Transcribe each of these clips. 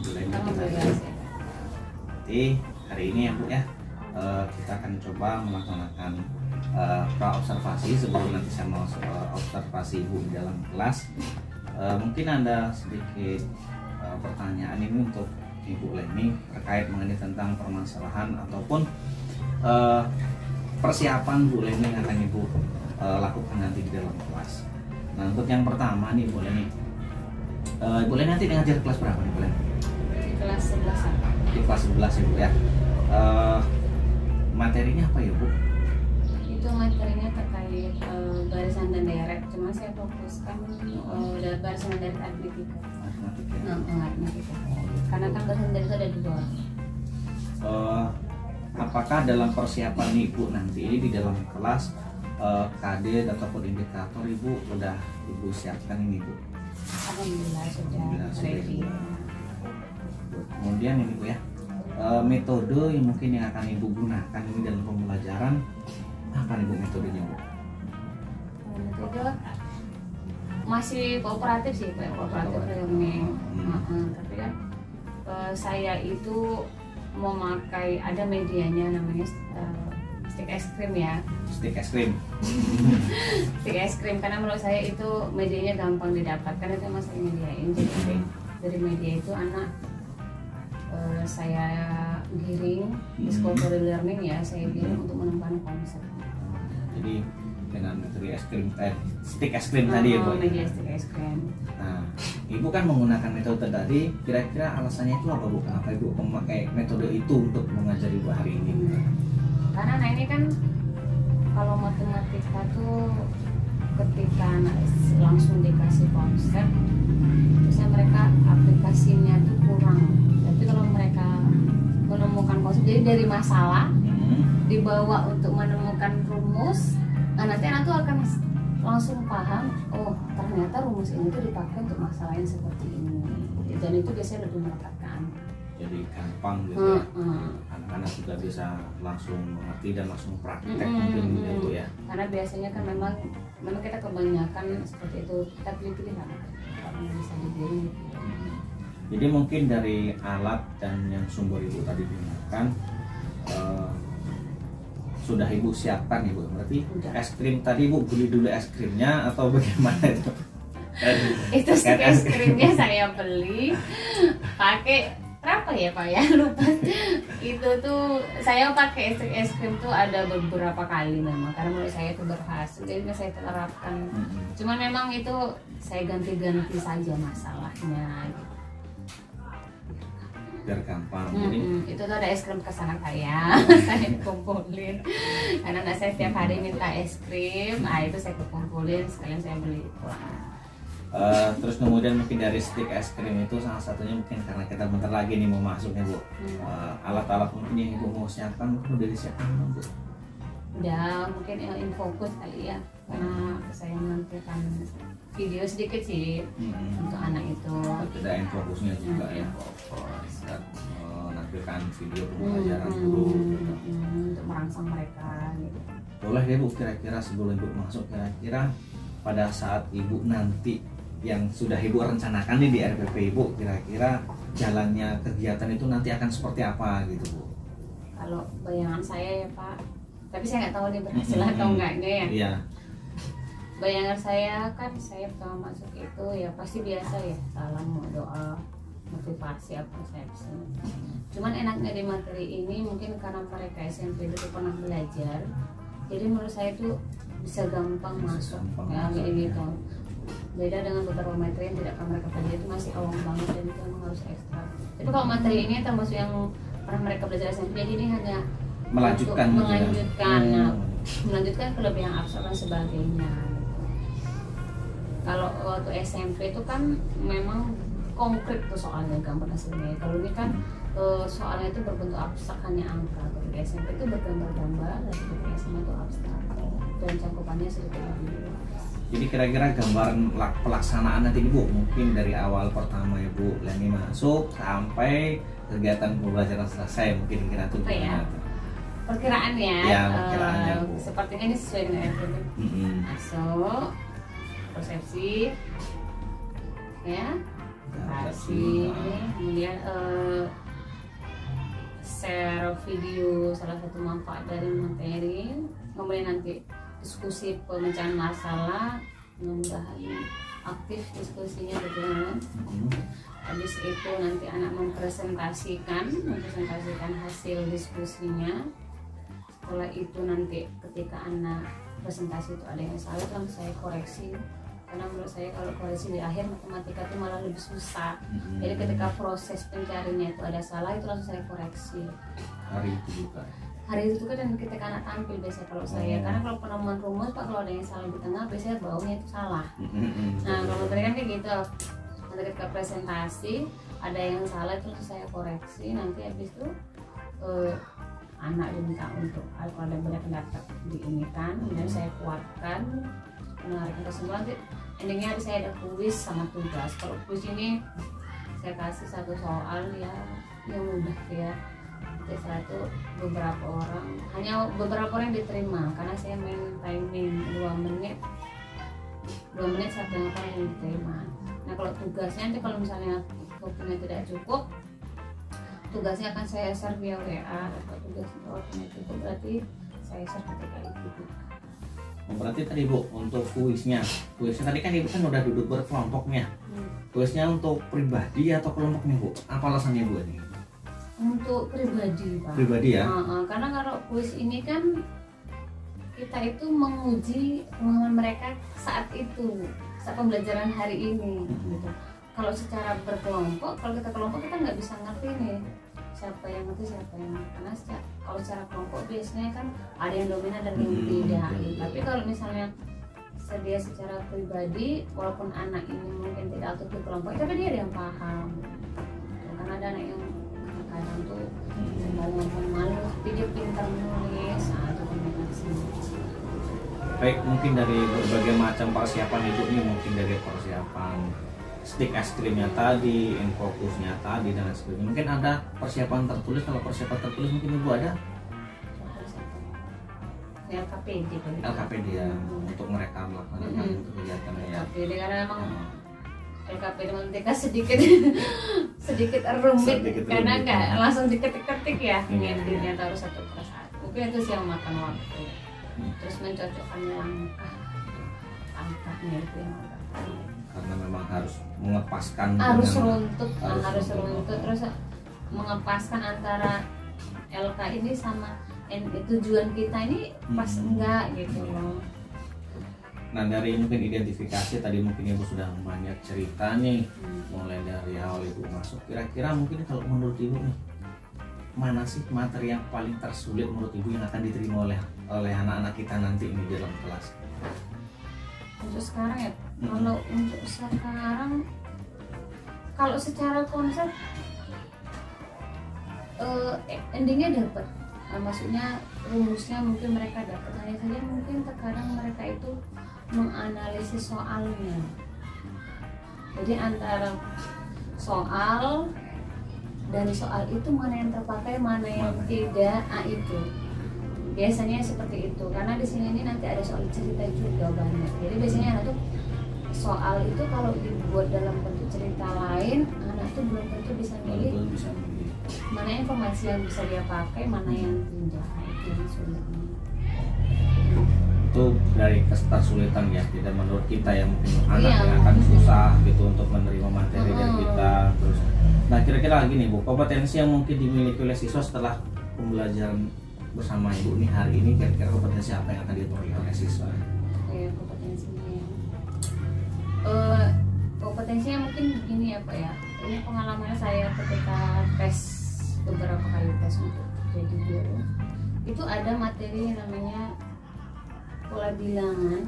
Alhamdulillah kita Alhamdulillah. Jadi hari ini ya Bu ya, kita akan coba melaksanakan pra-observasi sebelum nanti saya mau observasi Ibu di dalam kelas. Mungkin ada sedikit pertanyaan ini untuk Ibu Leni terkait mengenai tentang permasalahan ataupun persiapan Bu Leni yang akan Ibu lakukan nanti di dalam kelas. Nah untuk yang pertama nih Bu Leni, Ibu Leni nanti ngajar kelas berapa nih Bu Leni? Di kelas 11 apa? Di kelas 11 ya Bu ya. Materinya apa ya Bu? Itu materinya terkait barisan dan deret, cuma saya fokuskan barisan dan deret aritmetika. Matematika. Aritmetika. Karena kan barisan dan deret itu ada dua. Apakah dalam persiapan Ibu nanti ini di dalam kelas KD ataupun indikator Ibu udah Ibu siapkan ini Bu? Alhamdulillah sudah ready. Kemudian ini Bu ya, metode yang mungkin yang akan Ibu gunakan ini dalam pembelajaran apa nih Bu metodenya Bu? Metode masih kooperatif sih, kayak kooperatif learning. Tapi kan saya itu memakai ada medianya namanya stick es krim ya. Stick es krim. Stick es krim karena menurut saya itu medianya gampang didapatkan, itu mas saya mediain. Jadi dari media itu anak saya giring discovery learning ya, saya giring untuk menemukan konsep. Jadi dengan metode es krim stick es krim tadi ya Bu? Media stick es krim. Nah, Ibu kan menggunakan metode tadi, kira-kira alasannya itu apa Bu? Kenapa Ibu memakai metode itu untuk mengajari Ibu hari ini? Karena nah ini kan kalau matematika tuh ketika langsung dikasih konsep, bisa mereka aplikasinya tuh kurang. Tapi kalau mereka menemukan konsep, jadi dari masalah dibawa untuk menemukan rumus, nah nanti anak tuh akan langsung paham, oh ternyata rumus ini tuh dipakai untuk masalah yang seperti ini, dan itu biasanya lebih mendapatkan. Jadi gampang gitu ya, anak-anak juga bisa langsung mengerti dan langsung praktek mungkin gitu ya. Karena biasanya kan memang kita kebanyakan seperti itu, kita pilih-pilih kan kalau bisa digiring. Jadi mungkin dari alat dan yang sumber Ibu tadi gunakan sudah Ibu siapkan Ibu, berarti es krim tadi Ibu beli dulu es krimnya atau bagaimana itu? Itu stick es krimnya saya beli pakai berapa ya Pak ya, lupa. Itu tuh saya pakai es krim tuh ada beberapa kali memang, karena menurut saya itu berhasil, jadi saya terapkan. Cuman memang itu saya ganti-ganti saja masalahnya gitu. Biar gampang. Jadi itu tuh ada es krim kesanak saya kumpulin karena anak saya setiap hari minta es krim, nah itu saya kumpulin sekalian saya beli. Terus kemudian mungkin dari stick es krim itu salah satunya mungkin karena kita bentar lagi nih mau masuk nih Bu, alat-alat mungkin yang Ibu mau siapkan udah disiapkan belum Bu? Udah, mungkin infocus kali ya, karena saya menampilkan video sedikit sih untuk anak itu. Ada infocusnya juga ya, dan menampilkan video pembelajaran dulu untuk merangsang mereka gitu. Boleh deh Bu, kira-kira sebelum Ibu masuk, kira-kira pada saat Ibu nanti yang sudah Ibu rencanakan nih di RPP Ibu, kira-kira jalannya kegiatan itu nanti akan seperti apa gitu Bu? Kalau bayangan saya ya Pak, tapi saya nggak tahu nih berhasil atau enggaknya ya. Iya. Bayangan saya kan saya pertama masuk itu ya pasti biasa ya, salam, doa, motivasi, persepsi. Cuman enaknya di materi ini mungkin karena mereka SMP dulu pernah belajar, jadi menurut saya itu bisa gampang masuk ya kayak gitu. Beda dengan beberapa materi yang tidak akan mereka pelajari, itu masih awam banget dan itu memang harus ekstra. Tapi kalau materi ini termasuk yang pernah mereka belajar SMP, jadi ini hanya melanjutkan melanjutkan ke lebih yang abstrak dan sebagainya gitu. Kalau waktu SMP itu kan memang konkret tuh soalnya, gampang hasilnya. Kalau ini kan soalnya itu berbentuk abstrak, hanya angka. Kalau di SMP itu bergambar-gambar, dan di SMA itu abstrak dan cakupannya sedikit lebih luas. Jadi kira-kira gambaran pelaksanaan nanti Bu, mungkin dari awal pertama Ibu Leni masuk sampai kegiatan pembelajaran selesai, mungkin kira itu ya? Perkiraan ya, perkiraannya Bu. Sepertinya ini sesuai dengan RPP. Masuk, persepsi, ya, kasih, kemudian share video salah satu manfaat dari materi, kemudian nanti diskusi pemecahan masalah, mudah-mudahan aktif diskusinya berjalan. Habis itu nanti anak mempresentasikan hasil diskusinya. Setelah itu nanti ketika anak presentasi itu ada yang salah, langsung saya koreksi. Karena menurut saya kalau koreksi di akhir matematika itu malah lebih susah. Jadi ketika proses pencarinya itu ada salah, itu langsung saya koreksi. Hari itu juga. Hari itu kan dan ketika anak tampil biasanya kalau saya, karena kalau penemuan rumus Pak, kalau ada yang salah di tengah biasanya baunya itu salah. Nah kalau tadi kan kayak gitu, nanti ketika presentasi ada yang salah itu saya koreksi. Nanti habis itu anak diminta untuk kalau ada banyak pendapat diinikan, kemudian saya kuatkan, menarikkan kesimpulan. Nanti endingnya saya ada kuis sama tugas. Kalau kuis ini saya kasih satu soal ya yang mudah ya. Setelah itu hanya beberapa orang diterima karena saya main timing 2 menit satu yang diterima. Nah kalau tugasnya nanti kalau misalnya waktunya tidak cukup, tugasnya akan saya share via WA. Atau tugas waktunya cukup berarti saya share ketika itu. Berarti tadi Bu untuk kuisnya tadi kan Ibu kan udah duduk berkelompoknya. Kuisnya untuk pribadi atau kelompok nih Bu? Apa alasannya Bu ini? Untuk pribadi Pak. Pribadi ya? Karena kalau kuis ini kan kita itu menguji pemahaman mereka saat pembelajaran hari ini. Gitu. Kalau secara berkelompok, kalau kita kelompok kita nggak bisa ngerti nih siapa yang ngerti siapa yang ngerti. Karena kalau secara kelompok biasanya kan ada yang dominan dan yang tidak. Tapi kalau misalnya dia secara pribadi, walaupun anak ini mungkin tidak aktif di kelompok, tapi dia ada yang paham. Karena ada anak yang kadang tuh malu, tapi dia pintar menulis atau komunikasi. Baik, mungkin dari berbagai macam persiapan Ibu nih, mungkin dari persiapan stick es krimnya tadi, infokusnya tadi dan lain sebagainya. Mungkin ada persiapan tertulis. Kalau persiapan tertulis mungkin Ibu ada? LKPD ya, untuk mereka melakukan kegiatan ya. LKPD karena memang LKPD matematika sedikit rumit karena nggak langsung diketik-ketik ya, intinya harus satu persatu. Mungkin itu sih yang makan waktu. Terus mencocokkan angkanya itu yang karena memang harus mengepaskan harus runtut terus mengepaskan antara LK ini sama tujuan kita ini pas enggak gitu loh. Nah dari mungkin identifikasi tadi mungkin Ibu sudah banyak cerita nih, mulai dari awal Ibu masuk. Kira-kira mungkin kalau menurut Ibu nih, mana sih materi yang paling tersulit menurut Ibu yang akan diterima oleh anak-anak kita nanti ini dalam kelas? Untuk sekarang ya, kalau untuk sekarang, kalau secara konsep endingnya dapat. Maksudnya rumusnya mungkin mereka dapat, hanya saja mungkin terkadang mereka itu menganalisis soalnya. Jadi antara soal dari soal itu mana yang terpakai, mana yang tidak, itu biasanya seperti itu. Karena di sini ini nanti ada soal cerita juga banyak. Jadi biasanya anak tuh soal itu kalau dibuat dalam bentuk cerita lain, anak tuh belum tentu bisa milih mana informasi yang bisa dia pakai, mana yang tidak. Itu yang sulit. Itu dari kesulitan ya, tidak menurut kita ya, mungkin anak yang akan susah gitu untuk menerima materi dari kita. Terus, nah kira-kira gini Bu, kompetensi yang mungkin dimiliki oleh siswa setelah pembelajaran bersama Ibu nih hari ini, kira-kira kompetensi apa yang akan diperoleh oleh siswa? Kompetensinya mungkin begini ya Pak ya. Ini pengalamannya saya ketika tes beberapa kali tes untuk jadi guru. Itu ada materi yang namanya pola bilangan.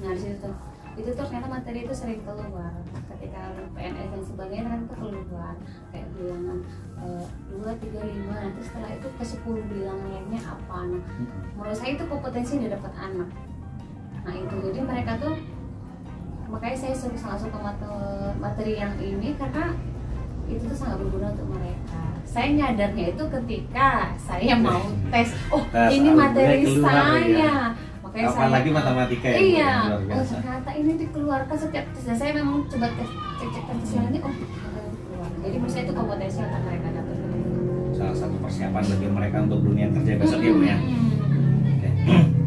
Nah di situ itu ternyata materi itu sering keluar ketika PNS dan sebagainya kan itu keluar kayak bilangan 2, 3, 5. Nanti setelah itu ke 10 bilangan lainnya apa. Nah menurut saya itu kompetensi yang didapat anak. Nah itu jadi mereka tuh, makanya saya sangat suka materi yang ini karena itu tuh sangat berguna untuk mereka. Saya nyadarnya itu ketika saya mau tes, ini materi saya. Makanya Apalagi saya, matematika ya. iya, Bu, luar oh biasa. ternyata ini dikeluarkan setiap tes. Dan saya memang coba cek tesnya nanti, oh keluar. Jadi menurut saya itu kompetensi yang akan mereka dapat. Salah satu persiapan bagi mereka untuk dunia kerja besok ya Bu ya. Oke.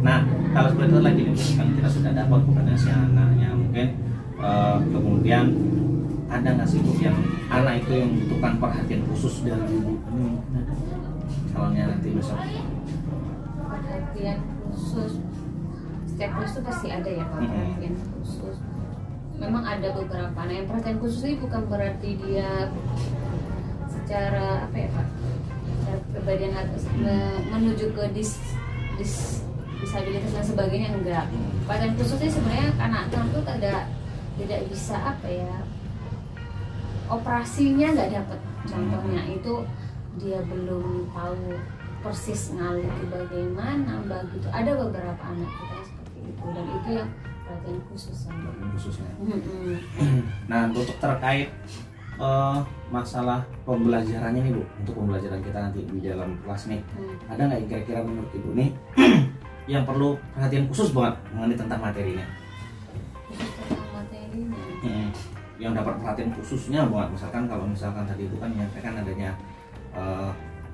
Nah, kalau seperti itu lagi nih Bu, kan kita sudah dapat kompetensi anaknya, mungkin kemudian ada nggak sih Bu yang anak itu yang membutuhkan perhatian khusus dari Ibu? Mungkin ada calonnya nanti besok. Perhatian khusus, setiap kelas itu pasti ada ya Pak, perhatian khusus. Memang ada beberapa. Nah, yang perhatian khusus ini bukan berarti dia secara apa ya Pak, secara kepribadian atau menuju ke disabilitas dan sebagainya, enggak. Perhatian khususnya sebenarnya anak itu tidak bisa apa ya, operasinya nggak dapat. Contohnya itu dia belum tahu persis ngalih bagaimana begitu. Ada beberapa anak kita yang seperti itu, dan itu yang perhatian khusus. Khususnya. Nah, untuk terkait masalah pembelajarannya nih Bu, untuk pembelajaran kita nanti di dalam kelas nih, ada nggak yang kira-kira menurut Ibu nih yang perlu perhatian khusus banget mengenai tentang materinya? Tentang materinya. Yang dapat perhatian khususnya banget, misalkan kalau misalkan tadi Ibu kan menyampaikan adanya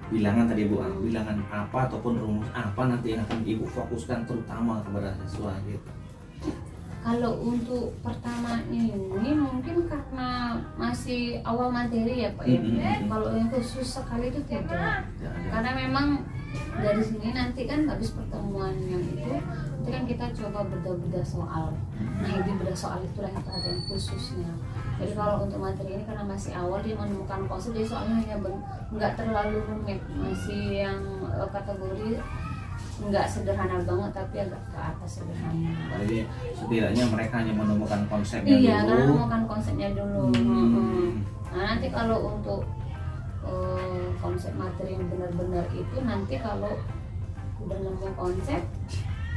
bilangan tadi Bu, bilangan apa ataupun rumus apa nanti yang akan Ibu fokuskan terutama kepada siswa gitu. Kalau untuk pertama ini mungkin karena masih awal materi ya Pak ya. Kalau yang khusus sekali itu tidak. Karena memang dari sini nanti kan habis pertemuan yang itu kan kita coba bedah-bedah soal. Nah, itu bedah soal itulah yang perhatian khususnya. Jadi kalau untuk materi ini karena masih awal dia menemukan konsep, jadi soalnya hanya nggak terlalu rumit, masih yang kategori nggak sederhana banget tapi agak ke atas sederhana. Jadi setidaknya mereka hanya menemukan konsepnya dulu. Iya, karena menemukan konsepnya dulu. Nah, nanti kalau untuk konsep materi yang benar-benar itu nanti kalau udah nemu konsep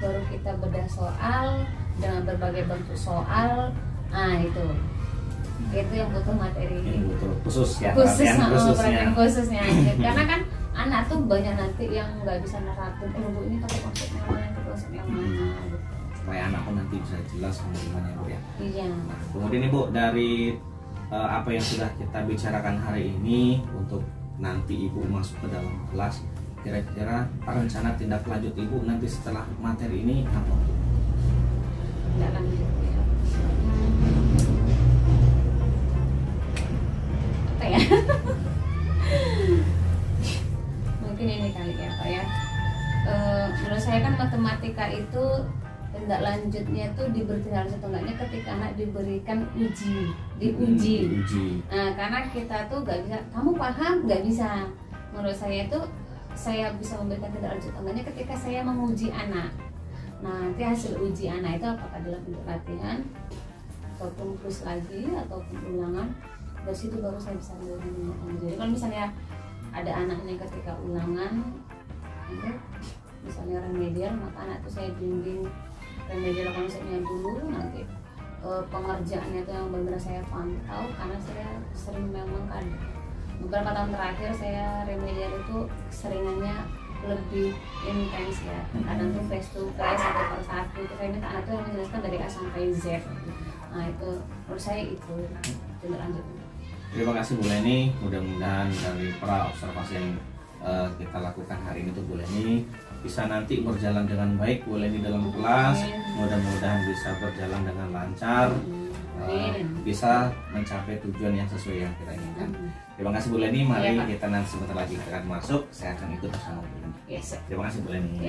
baru kita bedah soal dengan berbagai bentuk soal. Nah, itu yang butuh materi ini. Butuh khusus ya. Perhatian khususnya. Karena kan anak tuh banyak nanti yang nggak bisa nerapin, Bu ini pakai konsep yang mana, itu konsep yang mana, supaya anak pun nanti bisa jelas menerimanya Bu ya. Iya. Nah, kemudian Ibu dari apa yang sudah kita bicarakan hari ini, untuk nanti Ibu masuk ke dalam kelas, kira-kira rencana tindak lanjut Ibu nanti setelah materi ini apa? Tindak lanjut ya. Apa ya? Mungkin ini kali ya Pak ya. Menurut saya kan matematika itu tindak lanjutnya itu diberi tindak lanjut enggaknya ketika anak diberikan diuji. Nah, karena kita tuh nggak bisa, kamu paham nggak bisa. Menurut saya itu saya bisa memberikan tindak lanjut enggaknya ketika saya menguji anak. Nah, nanti hasil uji anak itu apakah dalam bentuk latihan ataupun plus lagi ataupun ulangan, dari situ baru saya bisa memberikan. Jadi kalau misalnya ada anaknya ketika ulangan itu misalnya remedial, maka anak itu saya bimbing remedial konsepnya dulu, nanti pengerjaannya itu yang benar-benar saya pantau, karena saya sering memang kan beberapa tahun terakhir saya remedial itu seringannya lebih intens ya, kadang tuh face to face atau per satu itu saya minta anak itu yang menjelaskan dari A sampai Z. Nah, itu menurut saya itu tindak lanjut. Terima kasih Bu Leni, mudah-mudahan dari pra observasi yang kita lakukan hari ini tuh Bu Leni bisa nanti berjalan dengan baik Bu Leni dalam kelas, mudah-mudahan bisa berjalan dengan lancar, bisa mencapai tujuan yang sesuai yang kita inginkan. Terima kasih Bu Leni, mari kita nanti sebentar lagi kita akan masuk, saya akan ikut bersama Bu Leni. Terima kasih Bu Leni.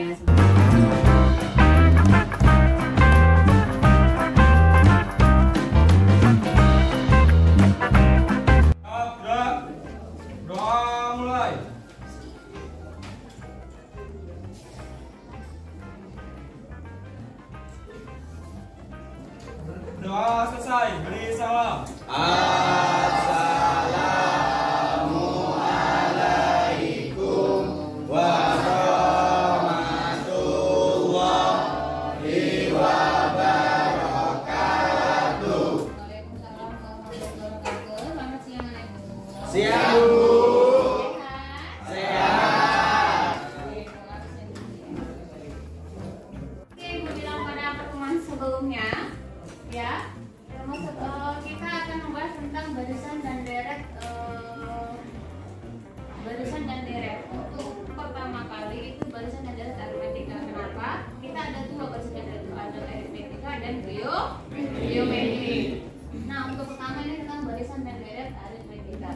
Doa selesai, beri salam. Assalamualaikum warahmatullahi wabarakatuh. Waalaikumsalam warahmatullahi wabarakatuh. Selamat siang Ibu. Siang Bu. Sehat. Oke, sesungguhnya ya, termasuk kita akan membahas tentang barisan dan deret. Barisan dan deret untuk pertama kali itu barisan dan deret aritmetika. Kenapa? Kita ada dua barisan dan deret, ada aritmetika dan geometri. Nah, untuk pertama ini tentang barisan dan deret aritmetika.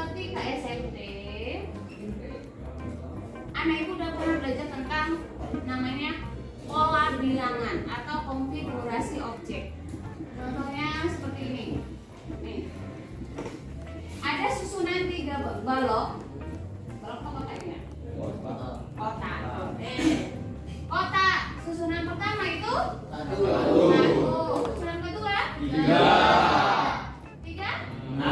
Ketika SMP, anak ibu udah pernah belajar tentang namanya pola bilangan atau konfigurasi objek. Contohnya seperti ini. Nih. Ada susunan 3 balok. Balok apa kotaknya? Kotak. Oke. Kotak susunan pertama itu 1. Susunan kedua 3. 6.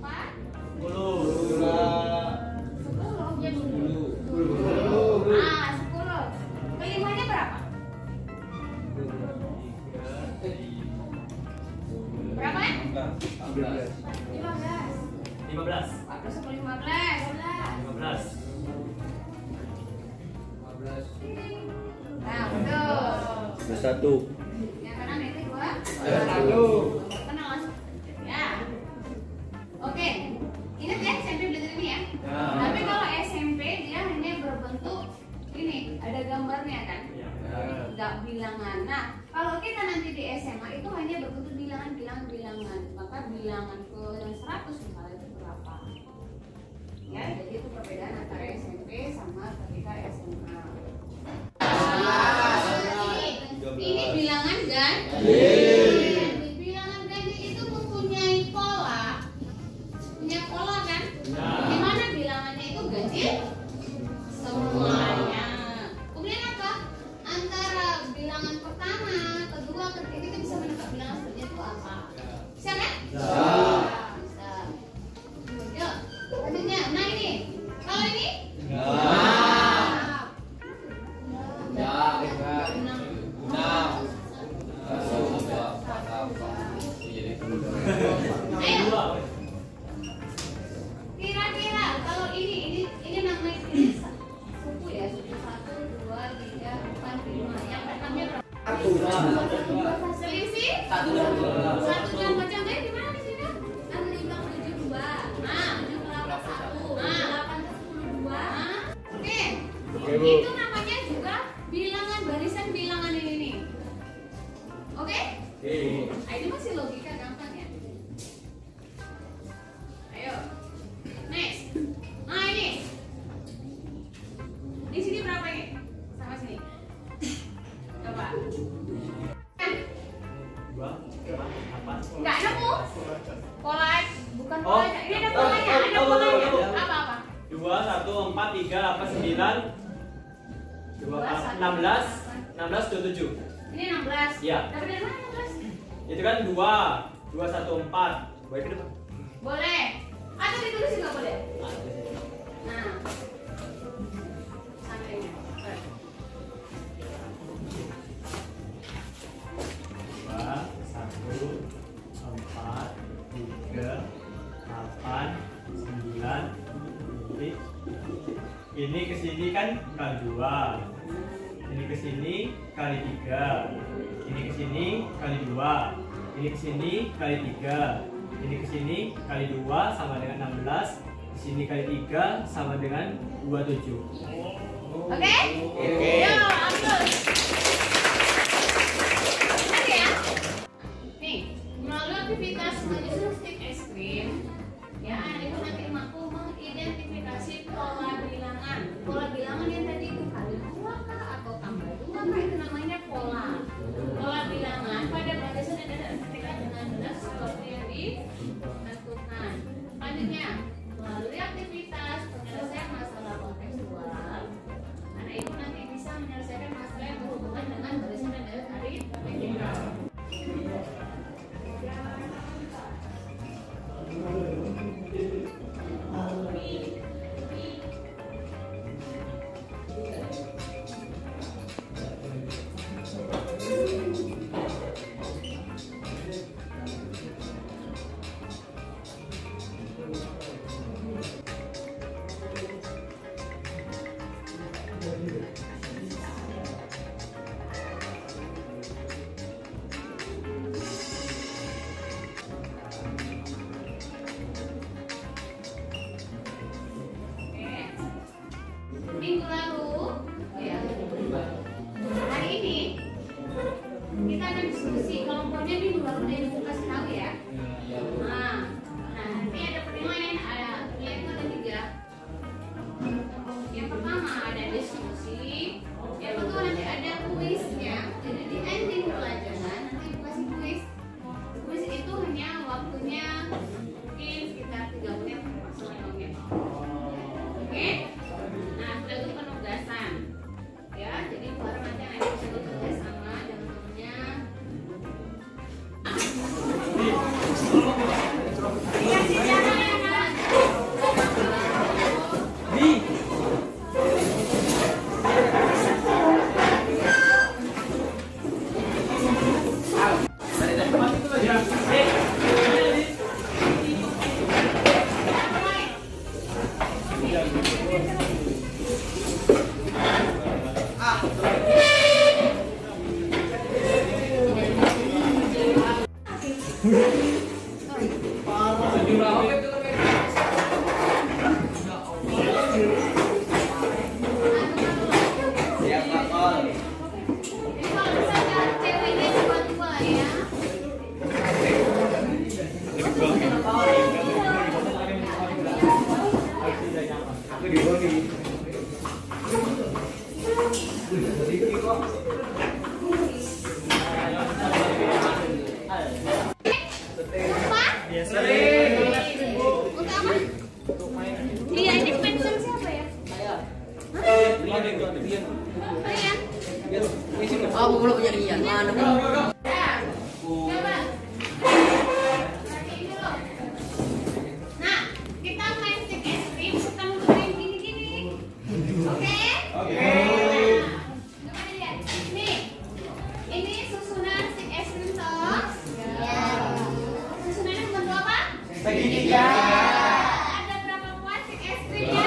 4. 10. 10. Ah, 10. Kelimanya berapa? Berapa ya? 15. 14 atau 15? 15. Nah, betul. 1. Yang kanan itu 2. 1. Kenal langsung. Ya. Oke. Ingat ya SMP belajar ini ya. Tapi kalau SMP dia hanya berbentuk ini, ada gambarnya kan? Enggak bilangan. Nah, kalau kita nanti di SMA itu hanya berbentuk bilangan. Maka bilangan ke 100 misalnya itu berapa? Ya, jadi itu perbedaan antara SMP sama ketika SMA. Ini bilangan ganjil. Bilangan ganjil itu mempunyai pola. Punya pola kan? Gimana bilangannya itu ganjil? Semuanya. Kemudian apa? Antara bilangan pertama, kedua, ketiga kita bisa menebak bilangan selanjutnya itu apa? Bisa kan? Bisa. Yuk, selanjutnya. Nah ini, kalau ini? Ayo. Kira-kira kalau ini namanya ini suku ya, suku 1, 2, 3, 4, 5. Yang pertamanya berapa? Selisih? 1 dan macam lain gimana di sini? Kan dibilang 72. Nah, 7 ke 8 1. Nah, 8 ke 10 2. Oke. Itu namanya juga bilangan barisan bilangan ini nih. Oke? Nah, ini masih logika gampang ya. Ayo. Next. Nah, ini. Di sini berapa ini? Sama sini. Coba. 2, 8. Enggak nemu. Pola bukan Oh. polanya. Ini ada polanya, ada polanya. Apa-apa? 2, 1, 4, 3, 8, 9. 2, 16, 16, 27. Ini 16. Iya. Tapi dari mana 16? Itu kan 2, 2, 1, 4. 2 itu depan. Boleh. Atau ditulis juga boleh. Nah. Sampingnya. 2, 1, 4, 3, 8, 9. Ini ke sini kan kali 2. Ini ke sini kali 3. Ini ke sini kali 2. Ini ke sini kali 3. Ini ke sini kali 2 sama dengan 16. Di sini kali 3 sama dengan 27. Oke? Yo, ambil. Oke ya. Nih, melalui aktivitas menyusun stik es krim, ya, itu nanti mampu mengidentifikasi pola bilangan. Pola bilangan yang tadi itu kali 2 kah atau tambah 2 kah, itu namanya pola. Pola bilangan pada barisan dan deret ketika dengan jelas seperti yang ditentukan. Selanjutnya, melalui aktivitas penyelesaian masalah kontekstual, anak ibu nanti bisa menyelesaikan masalah yang berhubungan minggu lalu, ya, hari ini kita akan diskusi kelompoknya minggu lalu dan ibu kasih tahu ya. Nah, ini ada penilaian, itu ada 3. Yang pertama ada diskusi, yang kedua nanti ada kuisnya. Jadi di ending pelajaran nanti ibu kasih kuis. Kuis itu hanya waktunya mungkin sekitar 3 menit sampai 5 menit. Oke? Nah, setelah itu penugasan. Ya, jadi baru nanti anak ibu bisa bekerja sama dengan temannya. Dikasih jalan ya, Kak. Iya, ini pensil siapa ya? Oh, belum punya dia. Mana? Coba. Nah, kita main stick es krim bukan untuk main gini-gini. Oke? Oke. Coba lihat. Nih. Ini susunan stick es krim toh. Ya. Susunannya bentuk apa? Segitiga. Ada berapa buah stick es krimnya?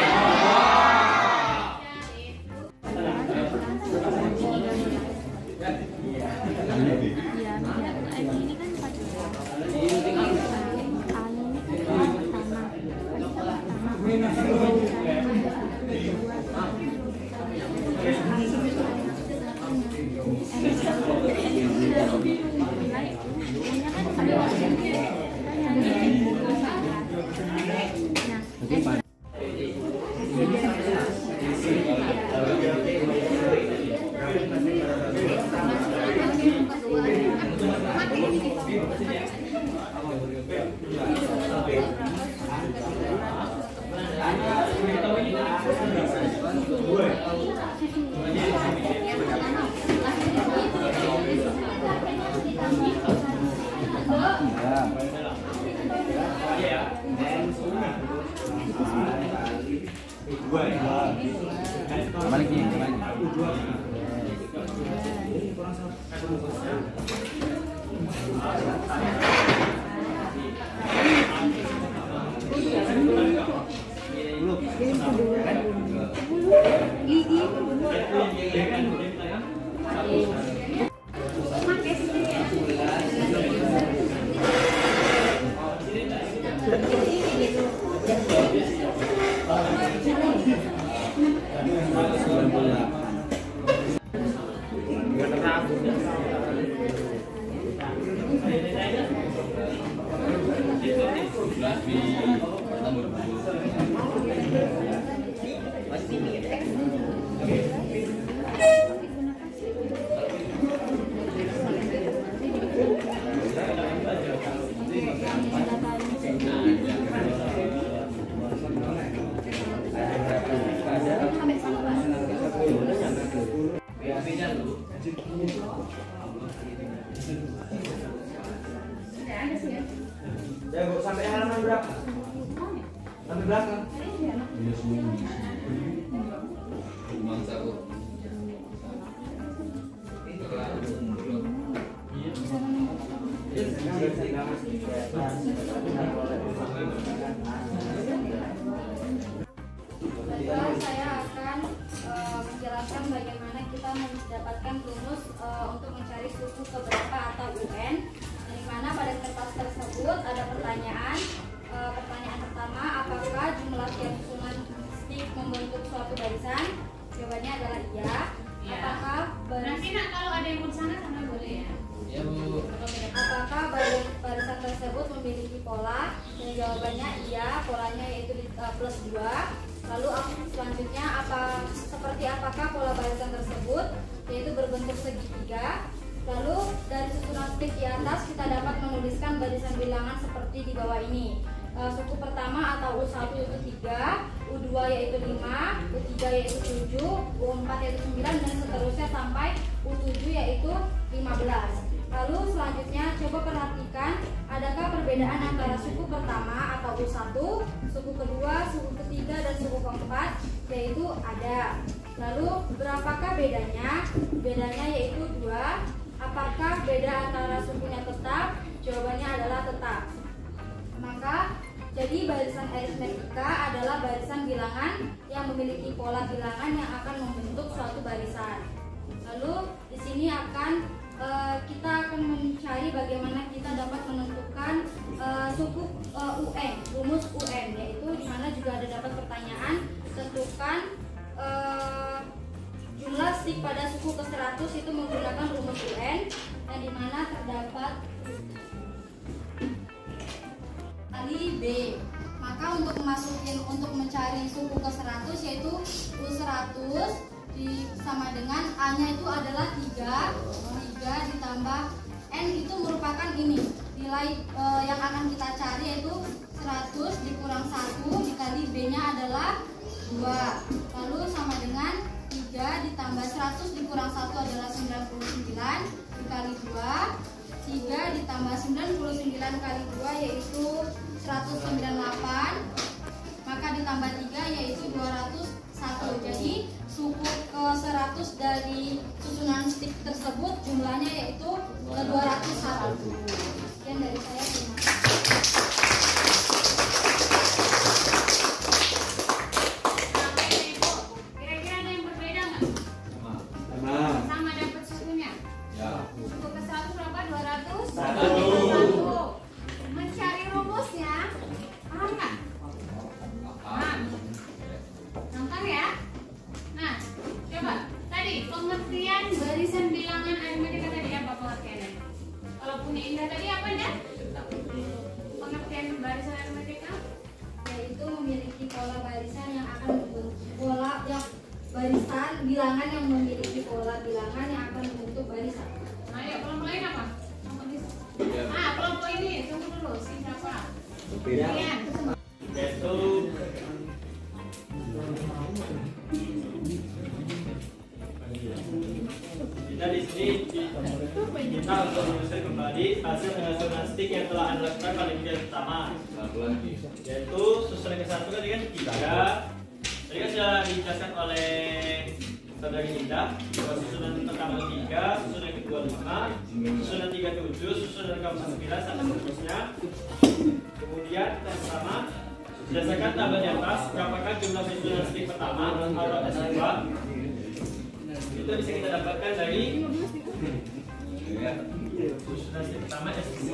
Ya, Bu, sampai halaman berapa? Sampai belakang. Saya akan menjelaskan bagaimana kita mendapatkan rumus untuk mencari suku keberapa atau UN, di mana pada kertas tersebut ada pertanyaan. Pertanyaan pertama, apakah jumlah tiap susunan stik membentuk suatu barisan? Jawabannya iya, polanya yaitu plus 2. Lalu selanjutnya seperti apakah pola barisan tersebut? Yaitu berbentuk segitiga. Lalu dari susunan stik di atas kita dapat menuliskan barisan bilangan seperti di bawah ini. Suku pertama atau U1 yaitu 3, U2 yaitu 5, U3 yaitu 7, U4 yaitu 9, dan seterusnya sampai U7 yaitu 15. Lalu selanjutnya coba perhatikan adakah perbedaan antara suku pertama atau U1, suku kedua, suku ketiga, dan suku keempat? Yaitu ada. Lalu berapakah bedanya? Bedanya yaitu 2. Apakah beda antara sukunya tetap? Jawabannya adalah tetap. Maka jadi barisan aritmetika adalah barisan bilangan yang memiliki pola bilangan yang akan membentuk suatu barisan. Lalu di sini kita akan mencari bagaimana kita dapat menentukan suku UN, rumus UN, yaitu di mana juga ada dapat pertanyaan tentukan jumlah stik pada suku ke-100 itu menggunakan rumus UN, yang dimana terdapat kali B. Maka untuk mencari suku ke-100 yaitu U100 sama dengan A-nya itu adalah 3 ditambah N itu merupakan ini nilai yang akan kita cari yaitu 100 dikurang 1 dikali B-nya adalah 2. Lalu sama dengan 3 ditambah 100 dikurang 1 adalah 99 dikali 2. 3 ditambah 99 kali 2 yaitu 198. Maka ditambah 3 yaitu 201. Jadi suku ke-100 dari susunan stik tersebut jumlahnya yaitu 201. Sekian dari saya, terima kasih. Kira-kira ada yang berbeda nggak? Sama dapat sukunya? Suku ke-100 berapa? 200? 1. Mencari rumusnya, paham nggak? Gampang ya? Nah, coba tadi pengertian barisan bilangan aritmetika tadi apa pengertiannya? Kalau punya Indah tadi apa ya? Pengertian barisan aritmetika Yaitu memiliki pola barisan yang akan barisan bilangan yang memiliki pola bilangan yang akan membentuk barisan. Nah, ya kelompok lain apa? Kelompok ini. Kelompok ini tunggu dulu, siapa? Rian. Yaitu kita di sini kita untuk menyusun kembali hasil penyusunan stik yang telah Anda lakukan pada video pertama, yaitu susunan ke-1 tadi kan 3. Tadi kan sudah dijelaskan oleh saudari Indah bahwa susunan pertama 3, susunan kedua 5, susunan 3 7, susunan keempat 9 sampai seterusnya. Kemudian kita pertama berdasarkan tabel di atas, berapakah jumlah susunan stik pertama atau S2? Itu bisa kita dapatkan dari susunan stik pertama S2.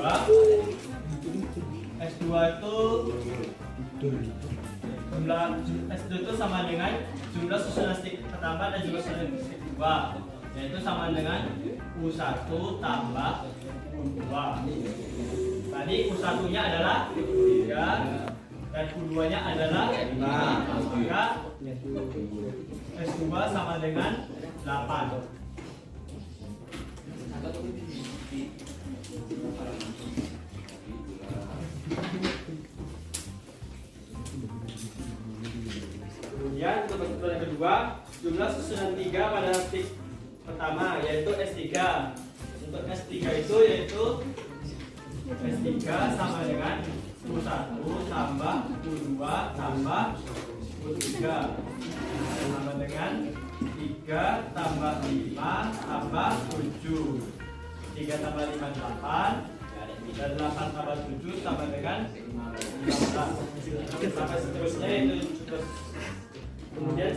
S2 itu jumlah S2 itu sama dengan jumlah susunan stik pertama dan jumlah susunan stik kedua, yaitu sama dengan U1 tambah U2. Tadi U1 nya adalah 3 dan U2 nya adalah 5, maka S2 sama dengan 8. Kemudian untuk perhitungan yang kedua, jumlah susunan 3 pada stik pertama yaitu S3. Untuk S3 itu yaitu S3 sama dengan U1 tambah U2 tambah U3 sama dengan 3 tambah 5 tambah 7. 3 tambah 5 8 dan 8 tambah 7 sama dengan 15 sampai seterusnya itu terus. Kemudian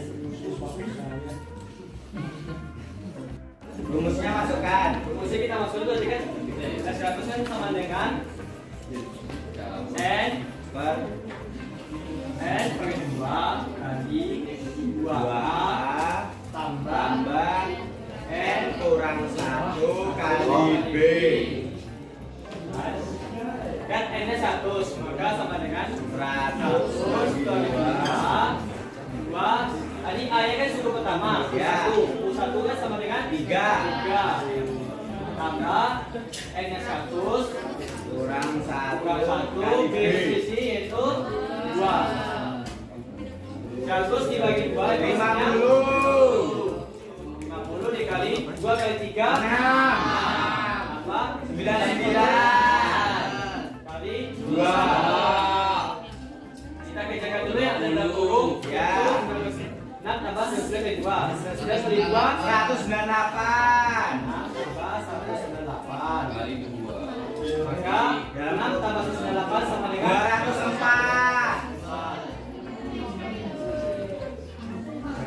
Rumusnya masukkan. rumusnya kita masuk dulu tadi kan S100 kan sama dengan N per 2 kali 2A tambah N kurang 1 kali B. kan N nya 100 maka sama dengan Tadi A-nya kan suku pertama, Ya. U1 kan sama dengan 3. Tambah N-nya 100 kurang 1 kurang 1 B sisi yaitu 2. 100 dibagi 2 50 dikali 2 kali 3 apa? 99 kali 2. Kita kerjakan dulu ya, ada dalam kurung. Ya. 6 tambah 19 kali 2. 19 kali 2 198 tambah 198 kali 2. Maka 6 tambah 198 sama dengan 204.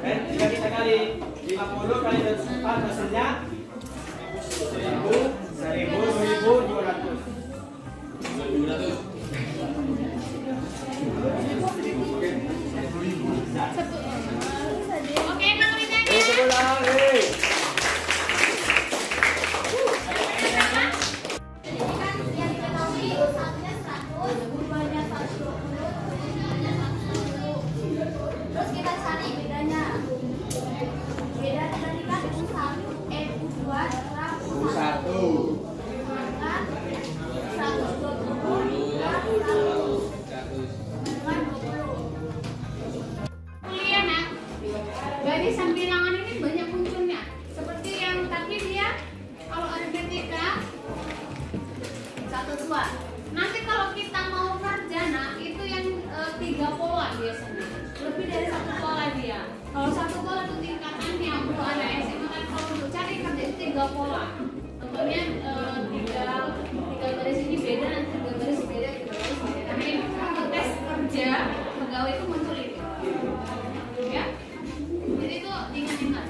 Jika kita kali 50 kali 204 hasilnya 1.200. Oke, kalau ini kan yang diketahui satunya 100, duanya 120, tiganya 110. Terus kita cari bedanya. Beda tadi kan U1, U2 sekarang U1 maka 120 dengan 20. Kuliah nak, garis bilangan ini banyak munculnya. Seperti yang tadi dia, kalau aritmetika 1, 2. Nanti kalau kita mau kerja nak, itu yang 3 pola biasanya. Lebih dari 1 pola dia. Kalau 1 pola itu tingkatannya untuk anak SMA kan kalau untuk cari kerja itu 3 pola. Contohnya 3 garis ini beda, nanti 3 garis beda, 3 garis beda. Tapi untuk tes kerja pegawai itu muncul itu. Ya, jadi itu ingat-ingat.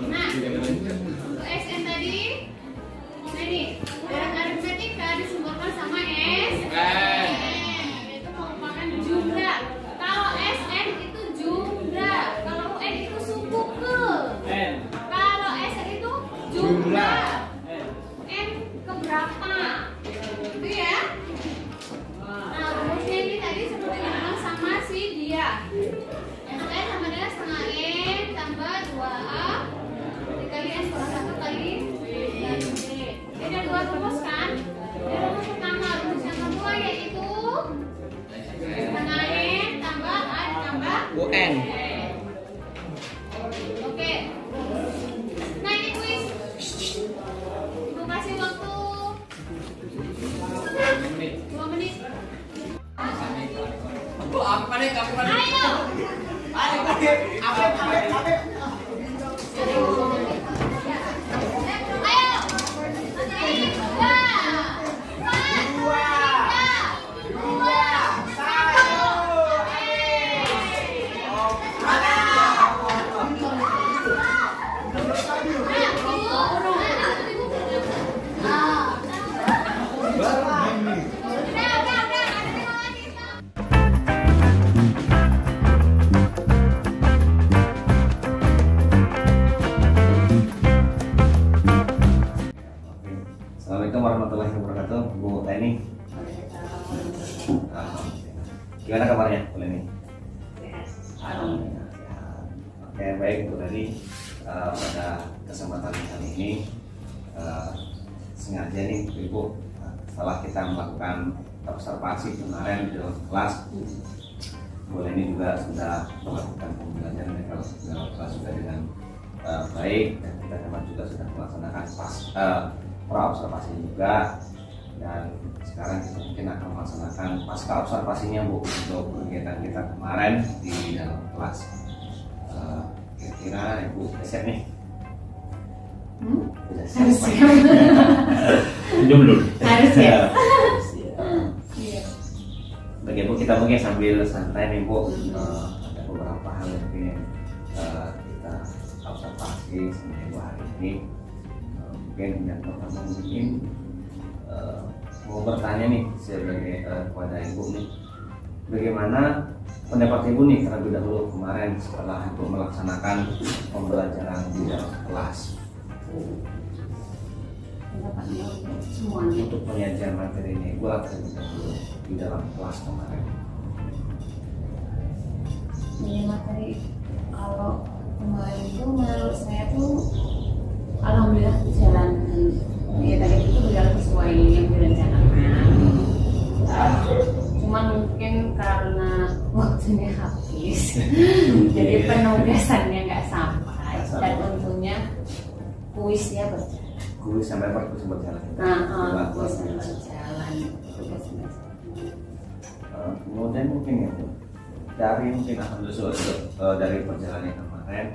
Nah, untuk SN tadi, nah ini dalam aritmetika disebutkan sama SN, itu merupakan jumlah. Kalau SN itu jumlah, kalau UN itu suku ke. N Kalau SN itu jumlah. N N keberapa? Itu ya. Nah, rumusnya ini tadi seperti dibilang sama si dia. N sama dengan setengah N tambah 2A dikali N kurang 1 kali B. Ini ada 2 rumus kan? Ini rumus pertama, rumus yang kedua yaitu setengah N tambah A ditambah UN. Oke. Nah ini kuis. Ibu kasih waktu 2 menit. Ayo. Ayo. 3. Assalamualaikum warahmatullahi wabarakatuh, Bu Teni. Gimana kabarnya, Bu Leni? Alhamdulillah sehat. Oke, baik Bu Leni. Pada kesempatan kali ini sengaja nih Ibu, setelah kita melakukan observasi kemarin di dalam kelas, Bu Leni juga sudah melakukan pembelajaran di dalam kelas juga dengan baik, dan kita kemarin juga sudah melaksanakan pra-observasi juga, dan sekarang kita mungkin akan melaksanakan pasca observasinya Bu untuk kegiatan kita kemarin di dalam kelas. Kira-kira Ibu udah siap nih? Udah siap. Jom dulu. Harus ya. Bagi Bu, kita mungkin sambil santai nih Bu, ada beberapa hal yang ingin kita observasi sama Ibu hari ini. Mungkin yang pertama mungkin mau bertanya nih sebagai kepada Ibu nih, bagaimana pendapat Ibu nih terlebih dahulu kemarin setelah Ibu melaksanakan pembelajaran di dalam kelas Semuanya. untuk penyajian materinya Ibu terlebih dahulu di dalam kelas kemarin. Ini materi Kalau kemarin itu menurut saya tuh alhamdulillah jalan ya tadi itu berjalan sesuai yang direncanakan. Cuman mungkin karena waktunya habis, jadi penugasannya nggak sampai dan untungnya kuisnya berjalan. Kuis sampai perpus berjalan. Kuisnya berjalan. Kemudian mungkin ya Bu, dari mungkin alhamdulillah dari perjalanan kemarin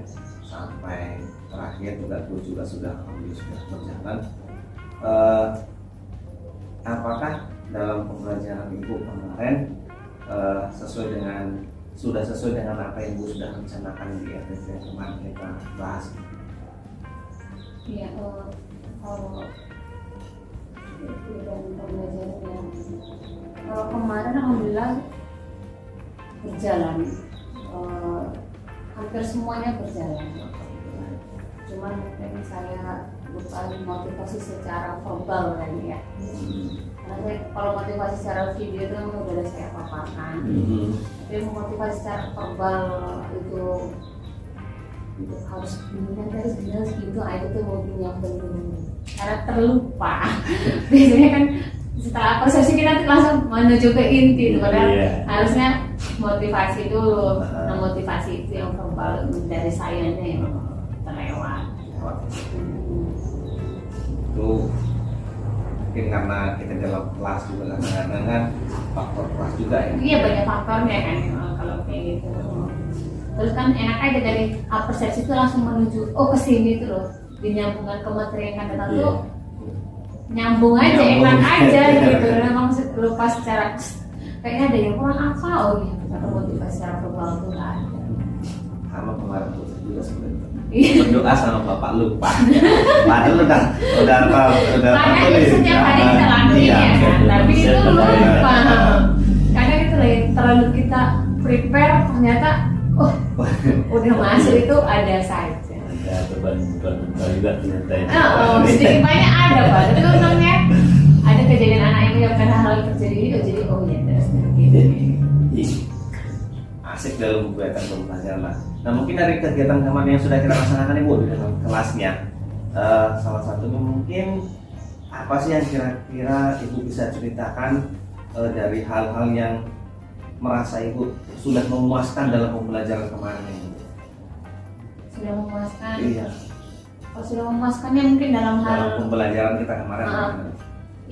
sampai terakhir juga kuis juga sudah alhamdulillah sudah berjalan. Apakah dalam pembelajaran Ibu kemarin sudah sesuai dengan apa yang Ibu sudah rencanakan di RTC kemarin kita bahas? Iya, kalau pembelajaran kalau kemarin alhamdulillah berjalan, hampir semuanya berjalan. Cuman mungkin saya lupa motivasi secara verbal kan ya. Karena kalau motivasi secara video itu memang udah saya paparkan. Tapi motivasi secara verbal itu harus benar gitu aja tuh mobilnya belum karena terlupa. Biasanya kan setelah persepsi kita langsung menuju ke inti, padahal harusnya motivasi dulu. Nah, motivasi itu yang verbal dari sayanya yang terlewat. Itu mungkin karena kita dalam kelas juga kadang-kadang kan faktor kelas juga ya. Iya, banyak faktornya kan kalau kayak gitu. Terus kan enak aja dari persepsi itu langsung menuju ke sini tuh loh, dinyambungkan ke materi yang akan datang tuh nyambung aja, enak aja gitu. Memang lupa secara kayaknya ada yang kurang apa, oh iya atau motivasi secara verbal tuh nggak ada. Sama kemarin tuh juga sebenarnya berdoa sama Bapak lupa. Padahal udah makanya setiap hari kita lakuin ya kan, tapi itu lupa. Kadang itu terlalu kita prepare ternyata udah masuk itu ada saja. Ada beban juga ternyata. Sedikit banyak ada Pak. Tapi untungnya ada kejadian anak yang menyebabkan hal terjadi itu, jadi ya terus gitu. Asik dalam kegiatan pembelajaran lah. Nah mungkin dari kegiatan kemarin yang sudah kita laksanakan Ibu di dalam kelasnya, salah satunya mungkin apa sih yang kira-kira Ibu bisa ceritakan dari hal-hal yang merasa Ibu sudah memuaskan dalam pembelajaran kemarin ini? Sudah memuaskan? Iya. Kalau sudah memuaskannya mungkin dalam hal pembelajaran kita kemarin.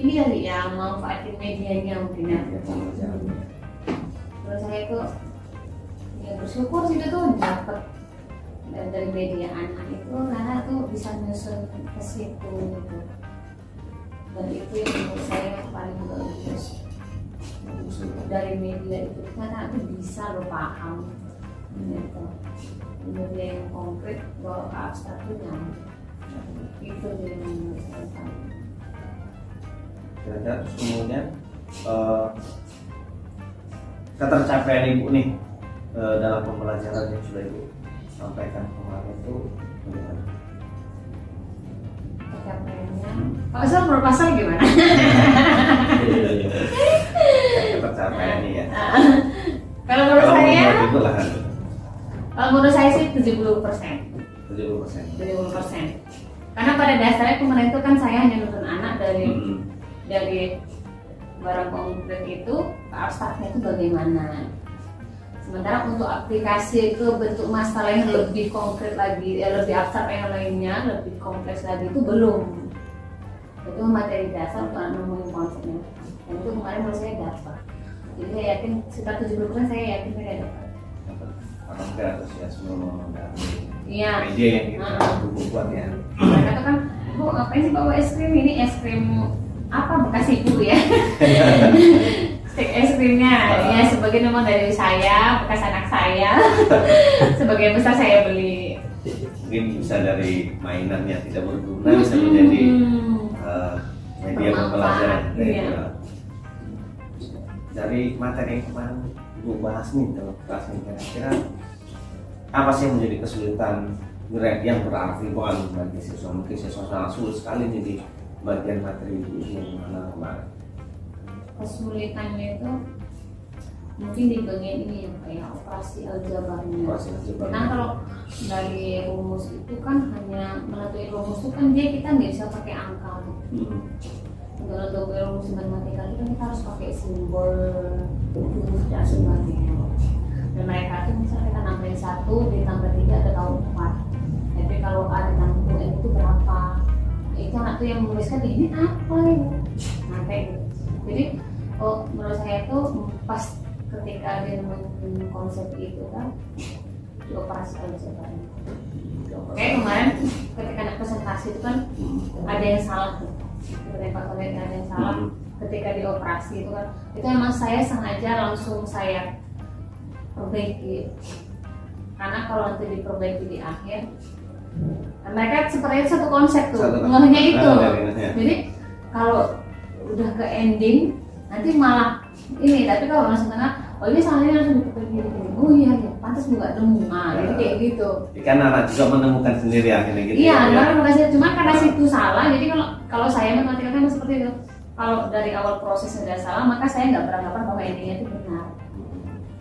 Ini kali ya, manfaatin medianya mungkin ya. Menurut saya itu ya bersyukur sih itu tuh dapat dari media anak itu karena tuh bisa nyusun ke situ gitu. Dan itu yang menurut saya paling bagus dari media itu karena aku bisa lo paham gitu. Media yang konkret bahwa abstrak itu nyambung itu yang menurut saya paling. Kira-kira kemudian ketercapaian Ibu nih dalam pembelajaran yang sudah Ibu sampaikan kemarin itu bagaimana? Tercapaiannya, kalau saya menurut pasal gimana? Ketercapaiannya ya. Kalau menurut saya, kalau menurut saya sih 70%. 70%. Karena pada dasarnya kemarin itu kan saya hanya nonton anak dari barang konkret itu ke abstraknya itu bagaimana. Sementara untuk aplikasi itu bentuk masalah yang lebih konkret lagi, lebih abstrak yang lainnya, lebih kompleks lagi itu belum. Itu materi dasar untuk nemuin konsepnya. Dan itu kemarin menurut saya dapat. Jadi saya yakin sekitar 70% saya yakin saya dapat. Karena kita antusiasme Iya. media yang kita buat ya. Mereka tuh kan, Bu ngapain sih bawa es krim ini? Es krim apa bekas ibu ya? Stik es krimnya ya sebagian memang dari saya, bekas anak saya. Sebagian besar saya beli. Mungkin bisa dari mainannya tidak berguna bisa menjadi media pembelajaran. Dari materi yang kemarin Ibu bahas nih dalam kelas ini, kira-kira apa sih yang menjadi kesulitan yang berarti bukan bagi siswa? Mungkin siswa sangat sulit sekali nih di bagian materi Ibu ini gimana kemarin? Kesulitannya itu mungkin di bagian ini ya kayak operasi aljabarnya. Operasi aljabar. Nah kalau dari rumus itu kan hanya menentukan rumus itu kan kita nggak bisa pakai angka. Untuk rumus matematika itu kan kita harus pakai simbol huruf dan sebagainya. Dan mereka tuh misalnya kita nambahin 1 ditambah 3 ada tahu 4. Tapi kalau A ditambah N itu berapa? Itu anak tuh yang menuliskan ini apa ini? Nah kayak gitu. Jadi menurut saya tuh pas ketika dia nemuin konsep itu kan di operasi aljabar. Kayak kemarin ketika ada presentasi itu kan ada yang salah tuh. Ada yang salah ketika di operasi itu kan. Itu emang saya sengaja langsung saya perbaiki. Karena kalau nanti diperbaiki di akhir, mereka sepertinya satu konsep tuh, nggak hanya itu. Jadi kalau udah ke ending nanti malah ini, tapi kalau langsung tengah, oh ini salahnya langsung diperbaiki. Oh iya ya, pantas nggak nemu. Jadi kayak gitu. Kan anak juga menemukan sendiri akhirnya gitu. Iya, karena makasih cuma karena situ salah. Jadi kalau saya matematika kan seperti itu. Kalau dari awal proses sudah salah, maka saya nggak beranggapan bahwa endingnya itu benar.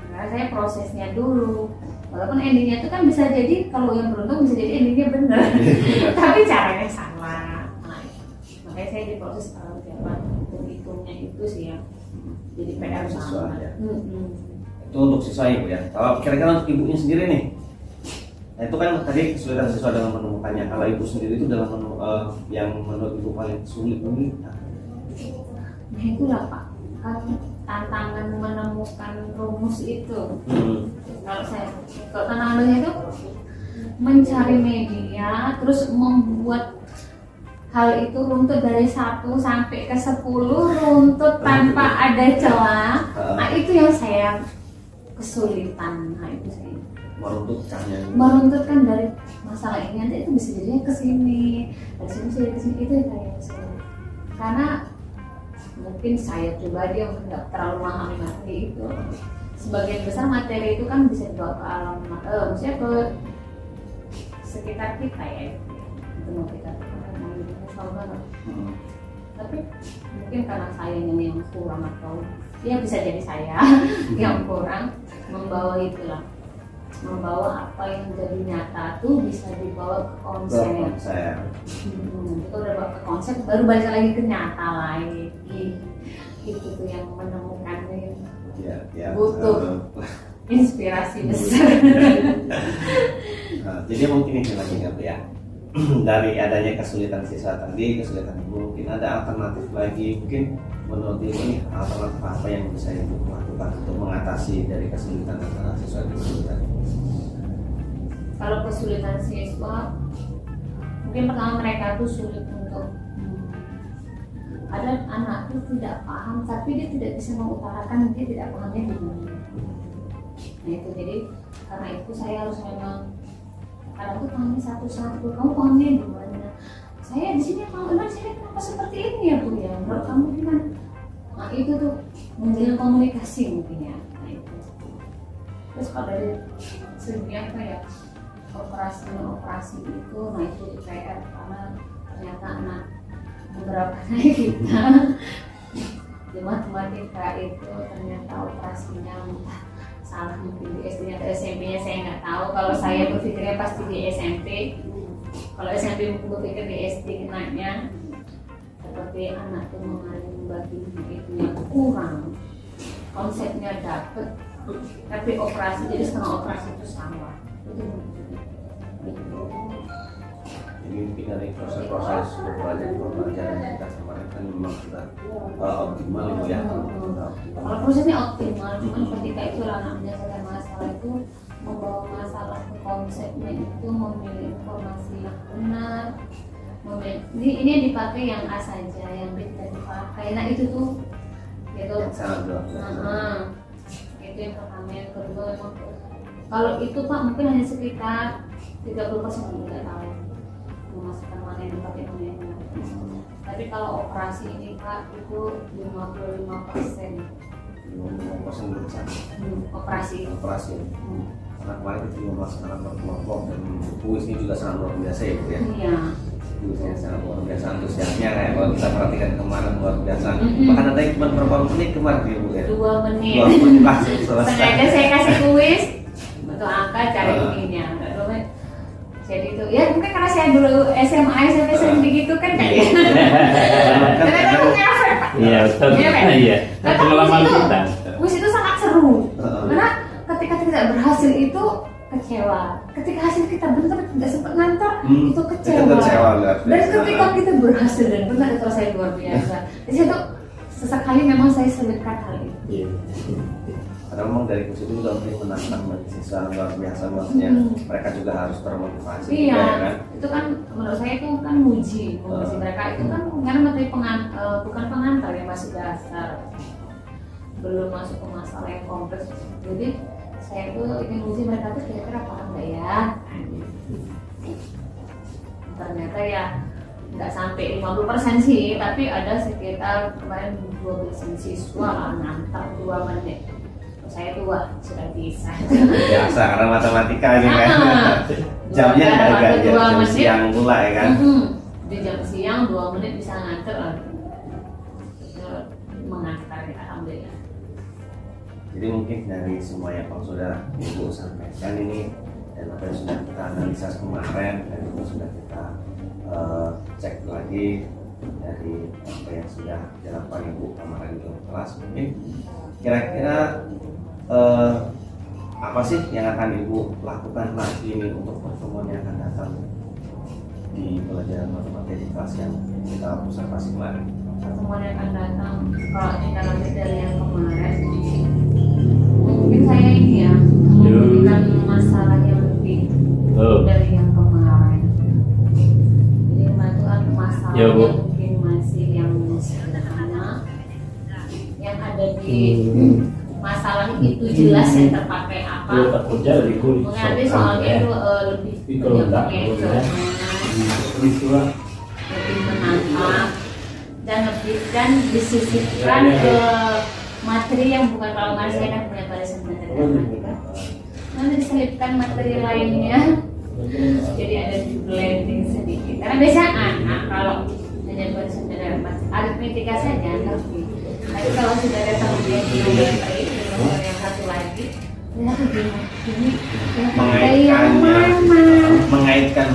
Karena saya prosesnya dulu. Walaupun endingnya itu kan bisa jadi kalau yang beruntung bisa jadi endingnya benar, tapi caranya salah. Nah, makanya saya di proses aljabar menghitungnya itu sih yang jadi PR siswa sama. ya. Itu untuk siswa ibu ya. Kalau kira-kira untuk ibunya sendiri nih, nah itu kan tadi kesulitan siswa dalam menemukannya. Kalau ibu sendiri itu dalam yang menurut ibu paling sulit mungkin? Nah itulah Pak, kan tantangan menemukan rumus itu. Kalau tantangannya itu mencari media, terus membuat hal itu runtut dari 1 sampai ke 10 runtut tanpa ada celah. Nah itu yang saya kesulitan. Nah itu saya meruntutkan dari masalah ini nanti itu bisa jadinya ke sini, dari sini bisa ke sini, itu yang kayak sulit. Karena mungkin saya pribadi yang nggak terlalu memahami materi itu. Sebagian besar materi itu kan bisa dibawa ke alam, maksudnya ke sekitar kita ya, itu mau kita banget. Tapi mungkin karena saya yang kurang atau ya bisa jadi saya yang kurang membawa itulah, membawa apa yang menjadi nyata tuh bisa dibawa ke konsep. Nanti kalau udah bawa ke konsep baru balik lagi ke nyata lagi. Itu tuh yang menemukannya. Ya, butuh inspirasi besar. Nah, jadi mungkin ini lagi nggak ya, dari adanya kesulitan siswa tadi, kesulitan ibu, mungkin ada alternatif lagi, mungkin menurut ibu ini alternatif apa yang bisa ibu lakukan untuk mengatasi dari kesulitan antara siswa dan kesulitan? Kalau kesulitan siswa, mungkin pertama mereka tuh sulit untuk ada anak tuh tidak paham, tapi dia tidak bisa mengutarakan dia tidak pahamnya di mana. Nah itu jadi karena itu saya harus memang kadang tuh tanya satu-satu, kamu pahamnya di mana? Saya di sini paham, emang sini kenapa seperti ini ya Bu ya? Menurut kamu gimana? Nah itu tuh menjalin komunikasi mungkin ya. Nah itu. Terus kalau dari segi apa ya, operasi itu, nah itu jadi PR karena ternyata anak beberapa kali kita di matematika itu ternyata operasinya salah, mungkin di SD atau SMP-nya saya nggak tahu. Kalau saya berpikirnya pasti di SMP, kalau SMP mungkin berpikir di SD kenanya seperti anak tuh mengalami bagian itu yang kurang, konsepnya dapet tapi operasi jadi setengah operasi itu salah. Ini mungkin dari proses pembelajaran kita kemarin kan memang sudah optimal ibu ya. Kalau prosesnya optimal, cuman ketika itu anak menyelesaikan masalah itu membawa masalah ke konsepnya itu memilih informasi yang benar. Ini yang dipakai yang A saja, yang B tidak dipakai. Nah itu tuh gitu. Itu yang pertama. Yang kedua kalau itu Pak mungkin hanya sekitar 30% tidak tahu memasukkan mana yang dipakai mana yang tidak. Tapi kalau operasi ini Pak itu 55%. 50% besar. Operasi. Karena kemarin kita juga melaksanakan kelompok dan kuis ini juga sangat luar biasa ya Bu ya. Iya. Ibunya sangat luar biasa antusiasnya kayak kalau kita perhatikan kemarin luar biasa. Bahkan ada yang cuma berapa menit kemarin ya Bu ya? 2 menit. 2 menit langsung selesai. Sengaja saya kasih kuis untuk angka cari ininya. Jadi itu ya mungkin karena saya dulu SMA SMP sering begitu kan kayak. Karena kan ngefek Pak. Iya betul. Iya. Karena Pengalaman kita. kuis itu sangat seru. Karena ketika tidak berhasil itu kecewa. Ketika hasil kita benar tidak sempat ngantor itu kecewa. Dan ketika kita berhasil dan benar itu rasanya luar biasa. Di situ sesekali memang saya selipkan hal itu. Iya. Karena memang dari kursus itu juga mungkin menantang siswa luar biasa maksudnya mereka juga harus termotivasi. Iya, juga, ya kan? itu kan menurut saya itu kan muji mereka itu kan karena materi bukan pengantar ya masih dasar, belum masuk ke masalah yang kompleks. Jadi saya itu ingin muji mereka tuh kira-kira paham nggak ya? Ternyata ya nggak sampai 50% sih, tapi ada sekitar kemarin 12 siswa ngantar 2 menit. Saya tua sudah bisa. Biasa karena matematika aja kan. Jamnya agak jam siang pula ya kan. Di jam siang 2 menit bisa nganter, mengantar ya, alhamdulillah. Jadi mungkin dari semua yang Pak sudah Ibu sampaikan ini dan apa yang sudah kita analisa kemarin dan itu sudah kita cek lagi dari apa yang sudah dilakukan Ibu kemarin di kelas, mungkin kira-kira apa sih yang akan Ibu lakukan lagi ini untuk pertemuan yang akan datang di pelajaran matematika di kelas yang kita observasi kemarin? Pertemuan yang akan datang kalau kita lanjut dari yang kemarin, mungkin saya ini ya memberikan masalah yang lebih dari yang kemarin. Jadi itu kan masalahnya mungkin masih yang sederhana, yang ada di masalah itu jelas yang terpakai apa. Mengambil soalnya itu lebih lebih menantang dan disisipkan ke materi yang bukan kalau saya kan punya barisan matematika. Nanti diselipkan materi lainnya. Jadi ada blending sedikit. Karena biasanya anak kalau hanya barisan aritmetika saja ngerti. Tapi kalau sudah ada tambahan yang satu lagi, ini mengaitkan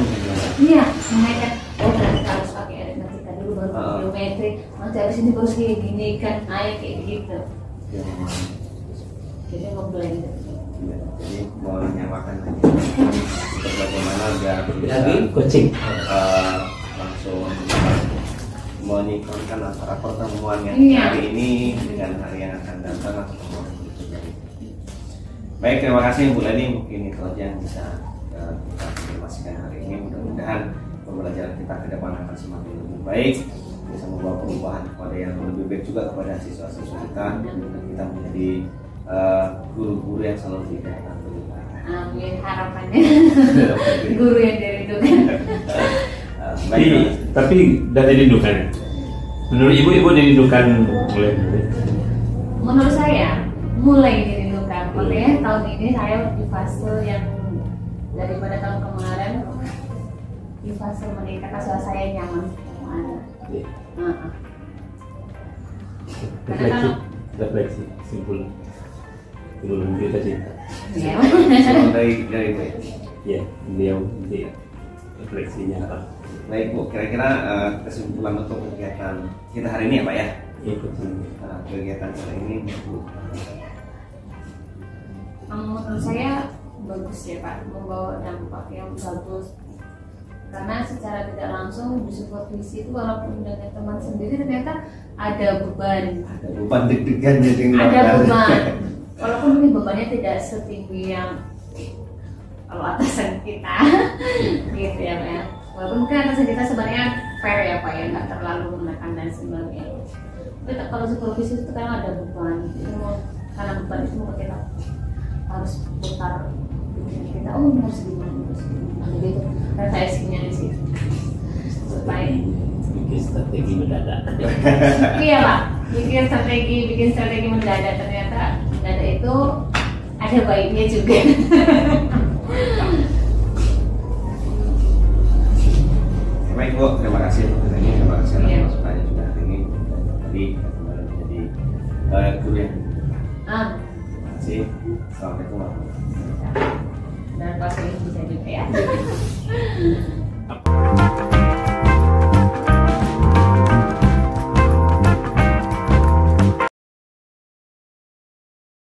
iya, mengaitkan. Oh, nanti harus pakai aritmetika dulu baru geometri. Nanti habis ini baru kayak gini kan, kayak gitu. Jadi ngeblend. Jadi mau menyamakan lagi untuk bagaimana biar bisa coaching langsung menyinkronkan antara pertemuan yang hari ini dengan hari yang akan datang atau pertemuan berikutnya. Baik, terima kasih Bu Leni, mungkin itu aja yang bisa kita informasikan hari ini. Mudah-mudahan pembelajaran kita ke depan akan semakin lebih baik, bisa membawa perubahan kepada yang lebih baik juga kepada siswa-siswa kita, dan kita menjadi guru-guru yang selalu diingatkan. Amin, harapannya guru yang dirindukan. Tapi dari dirindukan. Menurut Ibu dirindukan mulai? Menurut saya mulai dirindukan. Makanya tahun ini saya di fase yang daripada tahun kemarin di fase menikah karena saya nyaman sama anak. Refleksi simpul sebelum kita cinta. Iya. Dari Ya, beliau nanti refleksinya apa? Baik Bu, kira-kira kesimpulan untuk kegiatan kita hari ini ya Pak ya? Ikut kegiatan hari ini Bu. Menurut saya bagus ya Pak, membawa dampak yang bagus. Karena secara tidak langsung di supervisi itu walaupun dengan teman sendiri ternyata ada beban. Ada beban deg-degan jadi ada beban. Walaupun mungkin bebannya tidak setinggi yang kalau atasan kita gitu ya Pak ya. Walaupun mungkin atasan kita sebenarnya fair ya Pak ya, nggak terlalu menekan dan sebagainya. Tapi kalau supervisi itu kan ada beban. Karena beban itu maka kita harus putar kita, ini harus gimana gitu, refleksinya di situ supaya bikin strategi mendadak. Iya Pak, bikin strategi mendadak, ternyata mendadak itu ada baiknya juga. Baik, Baik Bu, terima kasih untuk hari ini, terima kasih atas Iya. masukannya juga hari ini. Tadi jadi guru ya. Ah. Terima kasih. Assalamualaikum warahmatullahi wabarakatuh.